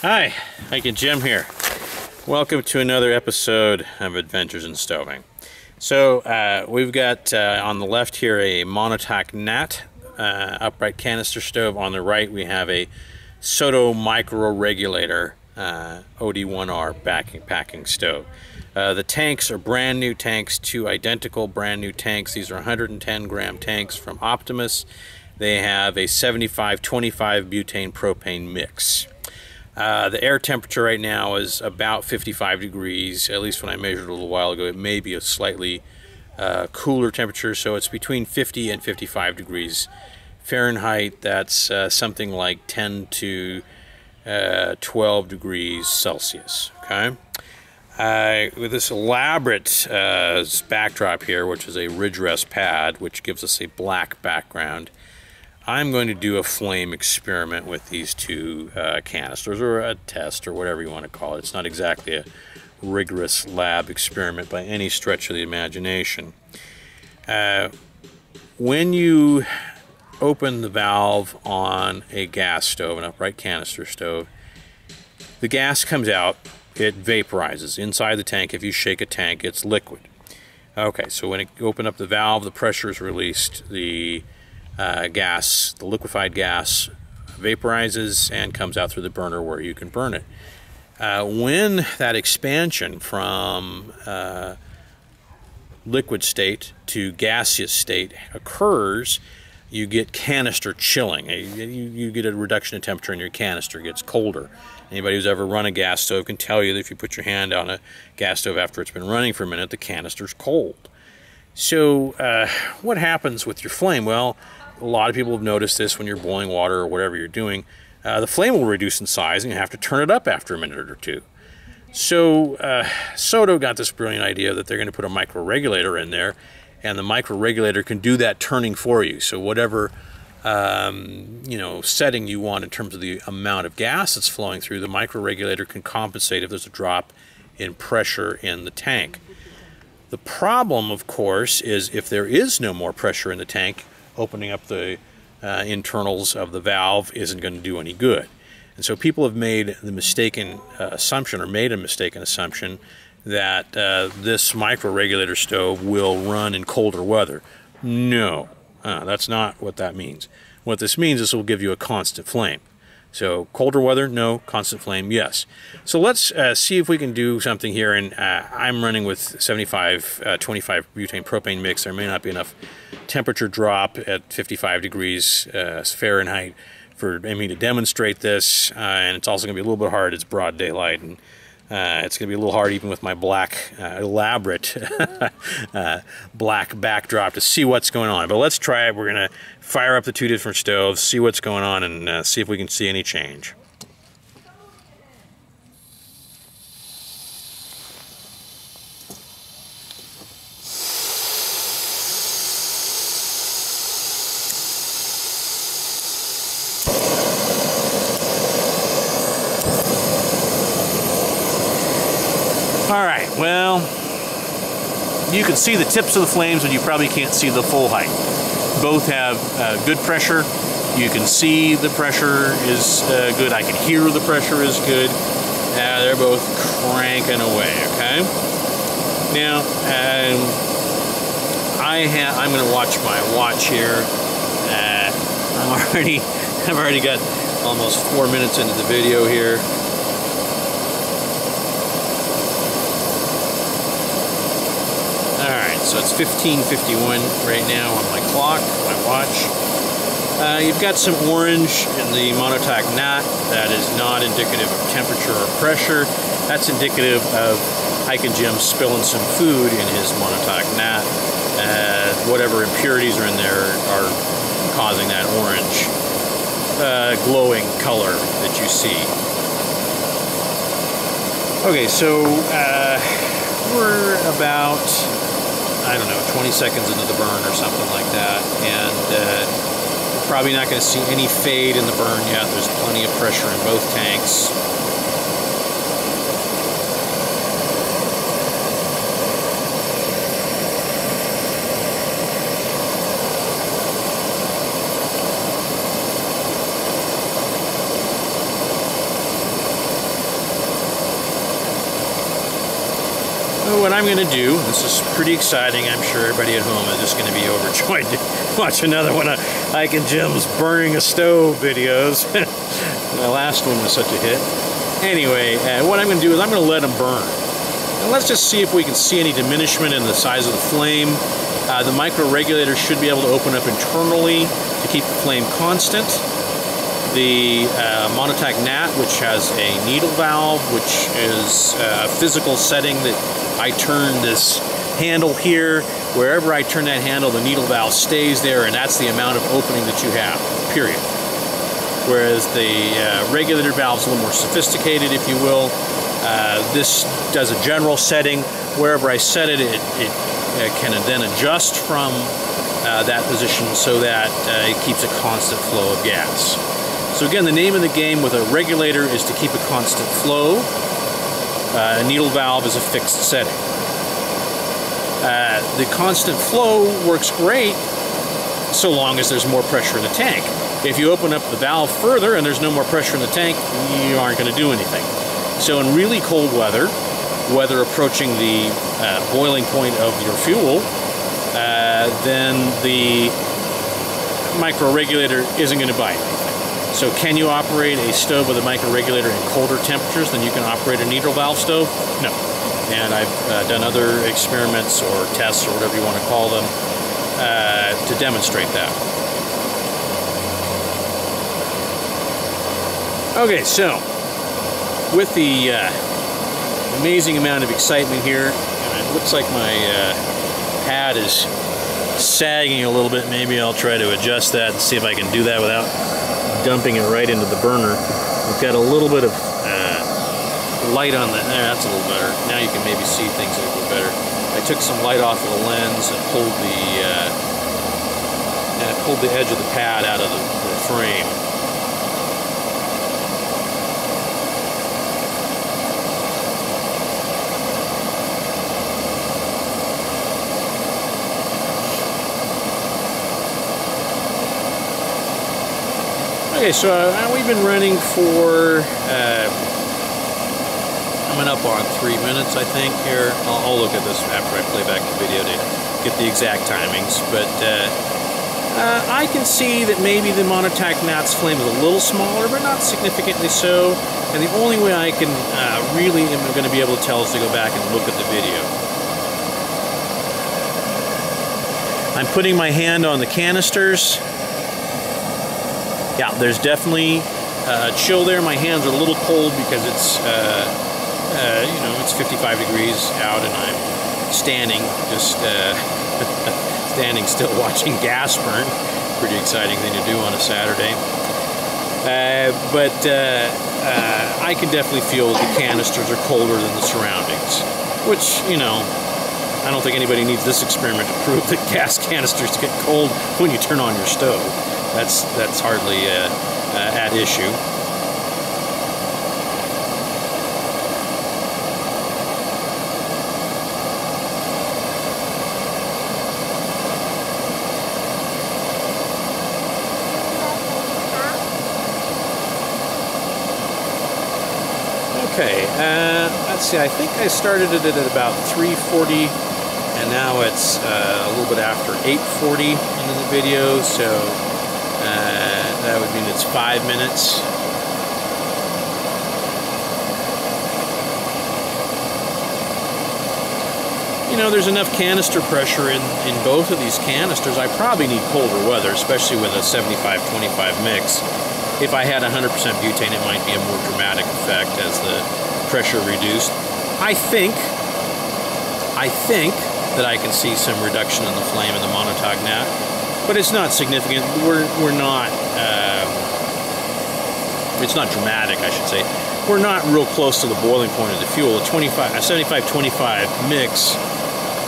Hi, Jim here. Welcome to another episode of Adventures in Stoving. So we've got on the left here a Monatauk Gnat upright canister stove. On the right we have a Soto Microregulator OD1R packing stove. The tanks are brand new tanks, two identical brand new tanks. These are 110 gram tanks from Optimus. They have a 75-25 butane propane mix. The air temperature right now is about 55 degrees, at least when I measured a little while ago. It may be a slightly cooler temperature, so it's between 50 and 55 degrees Fahrenheit. That's something like 10 to 12 degrees Celsius, okay? With this elaborate backdrop here, which is a ridge rest pad, which gives us a black background, I'm going to do a flame experiment with these two canisters, or a test, or whatever you want to call it. It's not exactly a rigorous lab experiment by any stretch of the imagination. When you open the valve on a gas stove, an upright canister stove, the gas comes out, it vaporizes. Inside the tank, if you shake a tank, it's liquid. Okay, so when you open up the valve, the pressure is released, the gas, the liquefied gas, vaporizes and comes out through the burner where you can burn it. When that expansion from liquid state to gaseous state occurs, you get canister chilling. You get a reduction in temperature and your canister gets colder. Anybody who's ever run a gas stove can tell you that if you put your hand on a gas stove after it's been running for a minute, the canister's cold. So what happens with your flame? Well, a lot of people have noticed this when you're boiling water or whatever you're doing. The flame will reduce in size and you have to turn it up after a minute or two. So Soto got this brilliant idea that they're going to put a microregulator in there, and the microregulator can do that turning for you. So whatever setting you want in terms of the amount of gas that's flowing through, the microregulator can compensate if there's a drop in pressure in the tank. The problem, of course, is if there is no more pressure in the tank, opening up the internals of the valve isn't going to do any good. And so people have made the mistaken assumption, or made a mistaken assumption, that this microregulator stove will run in colder weather. No, that's not what that means. What this means is it will give you a constant flame. So colder weather, no. Constant flame, yes. So let's see if we can do something here. And I'm running with 75-25 butane propane mix. There may not be enough temperature drop at 55 degrees Fahrenheit for me to demonstrate this. And it's also going to be a little bit hard. It's broad daylight, and it's going to be a little hard even with my black, elaborate black backdrop to see what's going on. But let's try it. We're going to fire up the two different stoves, see what's going on, and see if we can see any change. Alright, well, you can see the tips of the flames, but you probably can't see the full height. Both have good pressure. You can see the pressure is good. I can hear the pressure is good. They're both cranking away, okay? Now, I'm going to watch my watch here. I've already got almost 4 minutes into the video here. So it's 15:51 right now on my clock, my watch. You've got some orange in the Monatauk Gnat. That is not indicative of temperature or pressure. That's indicative of Hiking Jim spilling some food in his Monatauk Gnat. Whatever impurities are in there are causing that orange glowing color that you see. Okay, so we're about, I don't know, 20 seconds into the burn or something like that, and we're probably not going to see any fade in the burn yet. There's plenty of pressure in both tanks. I'm going to do, this is pretty exciting, I'm sure everybody at home is just going to be overjoyed to watch another one of Ike and Jim's burning a stove videos. The last one was such a hit. Anyway, what I'm going to do is I'm going to let them burn. And let's just see if we can see any diminishment in the size of the flame. The microregulator should be able to open up internally to keep the flame constant. The Monatauk Gnat, which has a needle valve, which is a physical setting that I turn this handle here. Wherever I turn that handle, the needle valve stays there, and that's the amount of opening that you have, period. Whereas the regulator valve is a little more sophisticated, if you will. This does a general setting. Wherever I set it, it can then adjust from that position so that it keeps a constant flow of gas. So again, the name of the game with a regulator is to keep a constant flow. A needle valve is a fixed setting. The constant flow works great so long as there's more pressure in the tank. If you open up the valve further and there's no more pressure in the tank, you aren't going to do anything. So in really cold weather, weather approaching the boiling point of your fuel, then the microregulator isn't going to bite. So can you operate a stove with a microregulator in colder temperatures than you can operate a needle valve stove? No. And I've done other experiments or tests or whatever you want to call them to demonstrate that. Okay, so with the amazing amount of excitement here, and it looks like my pad is sagging a little bit. Maybe I'll try to adjust that and see if I can do that without dumping it right into the burner. We've got a little bit of light on the, there, that's a little better. Now you can maybe see things a little bit better. I took some light off of the lens and pulled the edge of the pad out of the frame. Okay, so we've been running for, coming up on 3 minutes, I think, here. I'll look at this after I play back the video to get the exact timings, but I can see that maybe the Monatauk Gnat's flame is a little smaller, but not significantly so, and the only way I can really am going to be able to tell is to go back and look at the video. I'm putting my hand on the canisters. Yeah, there's definitely chill there. My hands are a little cold because it's, you know, it's 55 degrees out and I'm standing, just standing still watching gas burn. Pretty exciting thing to do on a Saturday. But I can definitely feel that the canisters are colder than the surroundings, which, you know, I don't think anybody needs this experiment to prove that gas canisters get cold when you turn on your stove. That's hardly at issue. Okay, let's see, I think I started it at about 3:40 and now it's a little bit after 8:40 into the video, so that would mean it's 5 minutes. You know, there's enough canister pressure in both of these canisters. I probably need colder weather, especially with a 75-25 mix. If I had 100% butane, it might be a more dramatic effect as the pressure reduced. I think that I can see some reduction in the flame in the Monatauk Gnat, but it's not significant. We're not. It's not dramatic, I should say. We're not real close to the boiling point of the fuel. A 75-25 mix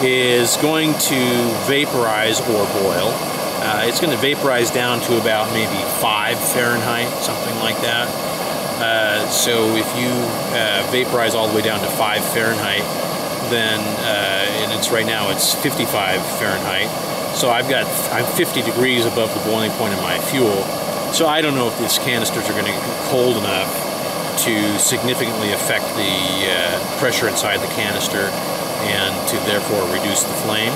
is going to vaporize or boil. It's going to vaporize down to about maybe 5 Fahrenheit, something like that. So if you vaporize all the way down to 5 Fahrenheit, then and it's right now it's 55 Fahrenheit. So I'm 50 degrees above the boiling point of my fuel. So I don't know if these canisters are going to get cold enough to significantly affect the pressure inside the canister and to therefore reduce the flame.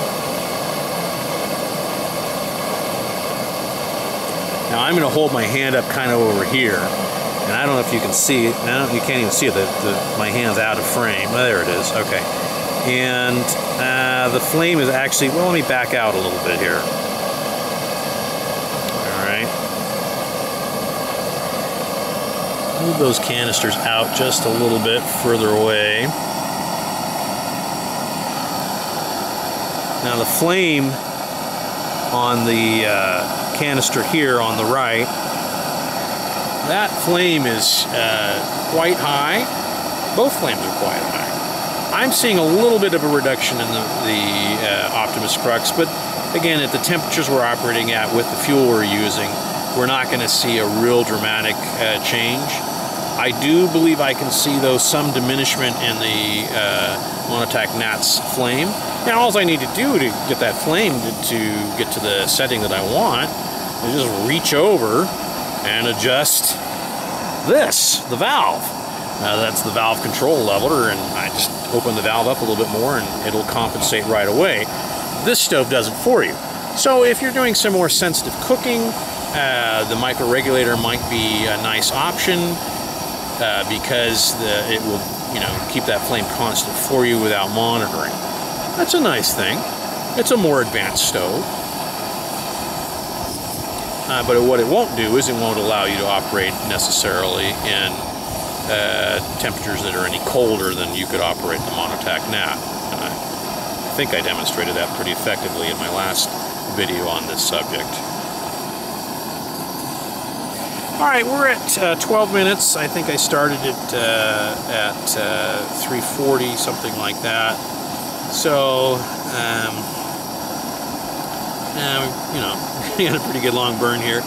Now I'm going to hold my hand up kind of over here, and I don't know if you can see it. No, you can't even see it. My hand's out of frame. Oh, there it is. Okay. And the flame is actually, well, let me back out a little bit here. All right. Move those canisters out just a little bit further away. Now the flame on the canister here on the right, that flame is quite high. Both flames are quite high. I'm seeing a little bit of a reduction in the Optimus Crux, but again, at the temperatures we're operating at with the fuel we're using, we're not going to see a real dramatic change. I do believe I can see, though, some diminishment in the Monatauk Gnat's flame. Now, all I need to do to get that flame to get to the setting that I want is just reach over and adjust this, the valve. That's the valve control leveler, and I just open the valve up a little bit more and it'll compensate right away. This stove does it for you. So if you're doing some more sensitive cooking, the microregulator might be a nice option because it will, keep that flame constant for you without monitoring. That's a nice thing. It's a more advanced stove. But what it won't do is it won't allow you to operate necessarily in temperatures that are any colder than you could operate the Monatauk Gnat. And I think I demonstrated that pretty effectively in my last video on this subject. Alright, we're at 12 minutes. I think I started it at 3:40, something like that. So, we got a pretty good long burn here.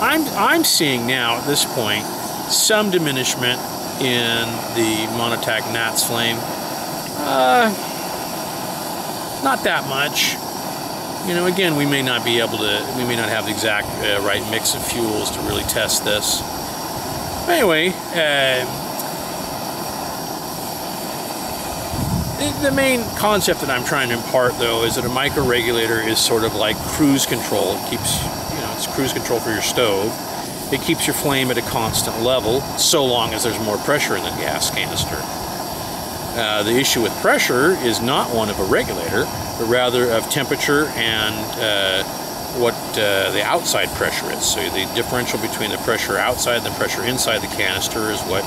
I'm seeing now at this point some diminishment in the Monatauk Gnat's flame. Not that much. Again, we may not be able to, we may not have the exact right mix of fuels to really test this. Anyway, the main concept that I'm trying to impart, though, is that a microregulator is sort of like cruise control. It keeps, it's cruise control for your stove. It keeps your flame at a constant level, so long as there's more pressure in the gas canister. The issue with pressure is not one of a regulator, but rather of temperature and what the outside pressure is. So the differential between the pressure outside and the pressure inside the canister is what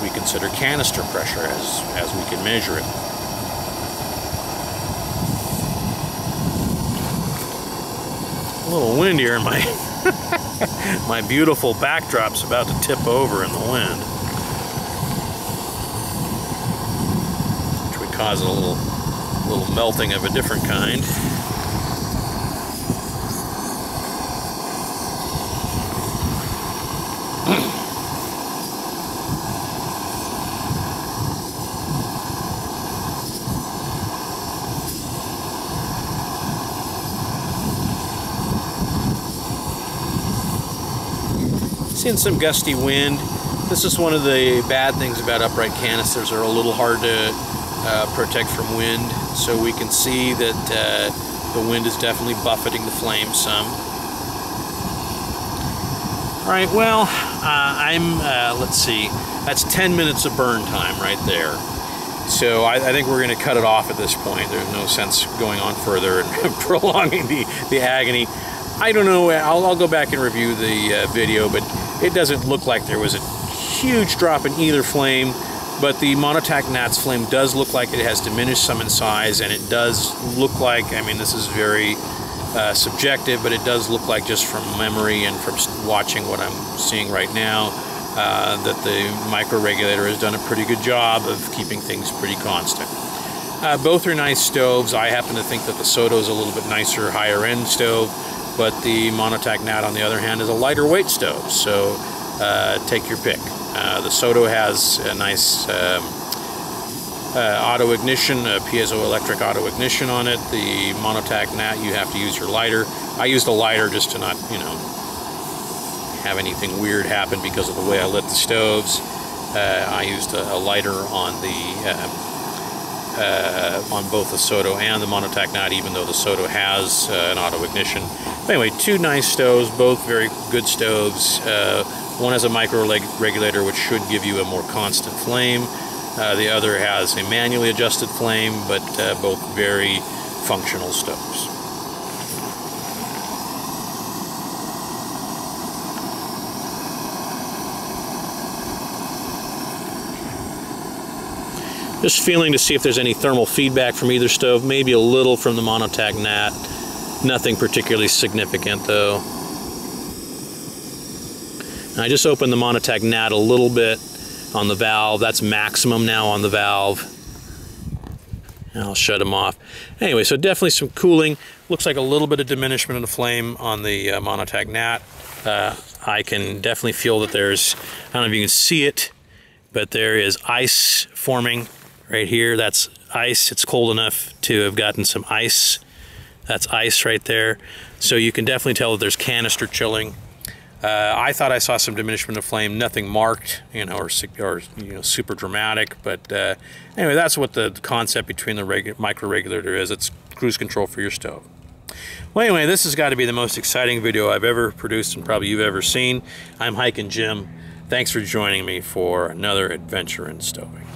we consider canister pressure as we can measure it. A little wind here, and my beautiful backdrop's about to tip over in the wind, which would cause a little melting of a different kind. Seeing some gusty wind. This is one of the bad things about upright canisters. They're a little hard to protect from wind. So we can see that the wind is definitely buffeting the flame some. All right, well, let's see, that's 10 minutes of burn time right there. So I think we're going to cut it off at this point. There's no sense going on further and prolonging the agony. I don't know, I'll go back and review the video, but it doesn't look like there was a huge drop in either flame, but the Monatauk Gnat's flame does look like it has diminished some in size, and it does look like, I mean, this is very subjective, but it does look like, just from memory and from watching what I'm seeing right now, that the microregulator has done a pretty good job of keeping things pretty constant. Both are nice stoves. I happen to think that the Soto is a little bit nicer, higher end stove, but the Monatauk Gnat, on the other hand, is a lighter weight stove, so take your pick. The Soto has a nice auto ignition, a piezoelectric auto ignition on it. The Monatauk Gnat, you have to use your lighter. I used a lighter just to not, have anything weird happen because of the way I lit the stoves. I used a lighter on the on both the Soto and the Monatauk Gnat, even though the Soto has an auto ignition. But anyway, two nice stoves, both very good stoves. One has a micro regulator, which should give you a more constant flame. The other has a manually adjusted flame, but both very functional stoves. Just feeling to see if there's any thermal feedback from either stove. Maybe a little from the Monatauk Gnat. Nothing particularly significant though. And I just opened the Monatauk Gnat a little bit on the valve. That's maximum now on the valve. And I'll shut them off. Anyway, so definitely some cooling. Looks like a little bit of diminishment of the flame on the Monatauk Gnat. I can definitely feel that there's, I don't know if you can see it, but there is ice forming right here. That's ice. It's cold enough to have gotten some ice. That's ice right there. So you can definitely tell that there's canister chilling. I thought I saw some diminishment of flame, nothing marked, you know, or super dramatic. But anyway, that's what the concept between the micro regulator is. It's cruise control for your stove. Well, anyway, this has got to be the most exciting video I've ever produced and probably you've ever seen. I'm Hiking Jim. Thanks for joining me for another adventure in stoving.